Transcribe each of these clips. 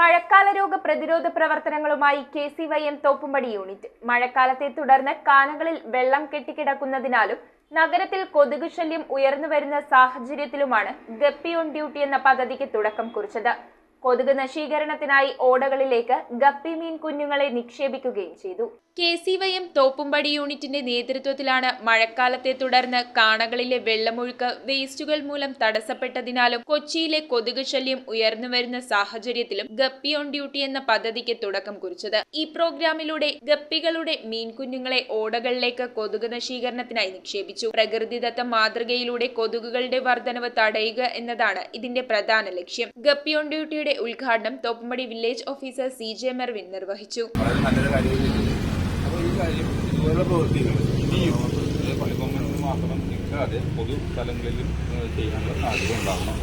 മഴക്കാല രോഗ പ്രതിരോധ പ്രവർത്തനങ്ങളുമായി KCYM തോപ്പുംപടി യൂണിറ്റ്. മഴക്കാലത്തെ തുടർന്ന് കാനകളിൽ വെള്ളം കെട്ടിക്കിടക്കുന്നതിനാലും നഗരത്തിൽ കൊതുക് ശല്യം ഉയർന്നുവരുന്ന സാഹചര്യത്തിലുമാണ് ഗപ്പി ഓൺ ഡ്യൂട്ടി എന്ന പദ്ധതിക്ക് തുടക്കം കുറിച്ചത്. കൊതുക് നശീകരണത്തിനായി ഓടകളിലേക്ക് ഗപ്പി മീൻ കുഞ്ഞുങ്ങളെ നിക്ഷേപിക്കുകയും ചെയ്തു. KCYM തോപ്പുംപടി യൂണിറ്റിന്റെ നേതൃത്വത്തിലാണ് മഴക്കാലത്തെ തുടർന്ന് കാണകളിലെ വെള്ളമൊഴുക്ക് വേസ്റ്റുകൾ മൂലം തടസ്സപ്പെട്ടതിനാലും കൊച്ചിയിലെ കൊതുക് ശല്യം ഉയർന്നുവരുന്ന സാഹചര്യത്തിലും ഗപ്പി ഓൺ ഡ്യൂട്ടി എന്ന പദ്ധതിക്ക് തുടക്കം കുറിച്ചത്. ഈ പ്രോഗ്രാമിലൂടെ ഗപ്പികളുടെ മീൻകുഞ്ഞുങ്ങളെ ഓടകളിലേക്ക് കൊതുക് നശീകരണത്തിനായി നിക്ഷേപിച്ചു. പ്രകൃതിദത്ത മാതൃകയിലൂടെ കൊതുകുകളുടെ വർധനവ് തടയുക എന്നതാണ് ഇതിന്റെ പ്രധാന ലക്ഷ്യം. ഗപ്പി ഓൺ ഡ്യൂട്ടിയുടെ ഉദ്ഘാടനം Thoppumpady village officer CJ Mervin നിർവഹിച്ചു.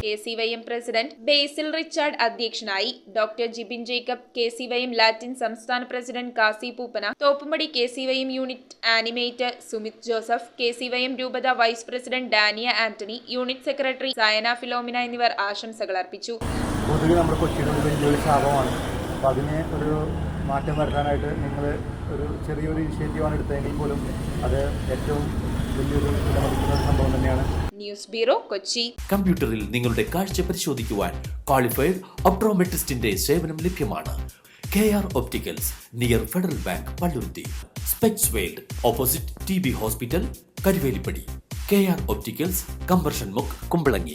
KCYM പ്രസിഡന്റ് ബേസിൽ റിച്ചാർഡ് അധ്യക്ഷനായി. Doctor Jibin Jacob, KCYM Latin സംസ്ഥാന president Kasi Poopana, Thoppumpady KCYM unit animator Sumith Joseph, KCYM രൂപത vice president Dania Antony, unit secretary Sayana Philomena എന്നിവർ ആശംസകൾ അർപ്പിച്ചു. കൊതുക് നമ്മുടെ കൊച്ചിയുടെ വലിയൊരു ശാപമാണ്. അപ്പോൾ അതിനെ ഒരു മാറ്റം വരുത്താനായിട്ട് നിങ്ങൾ ഒരു ചെറിയൊരു ഇനിഷ്യേറ്റീവാണ് എടുത്തതെങ്കിൽ പോലും അത് ഏറ്റവും വലിയൊരു വിലമതിക്കുന്ന ഒരു സംഭവം തന്നെയാണ്. News bureau, Kochi. കമ്പ്യൂട്ടറിൽ നിങ്ങളുടെ കാഴ്ച പരിശോധിക്കുവാൻ ക്വാളിഫൈഡ് ഒപ്ട്രോമെട്രിസ്റ്റിന്റെ സേവനം ലഭ്യമാണ്. KR opticals, near federal bank, Palluruthy. Specs world, opposite TB hospital, Karuvelippady. KR opticals, combustion മുക്ക്, കുമ്പളങ്ങി.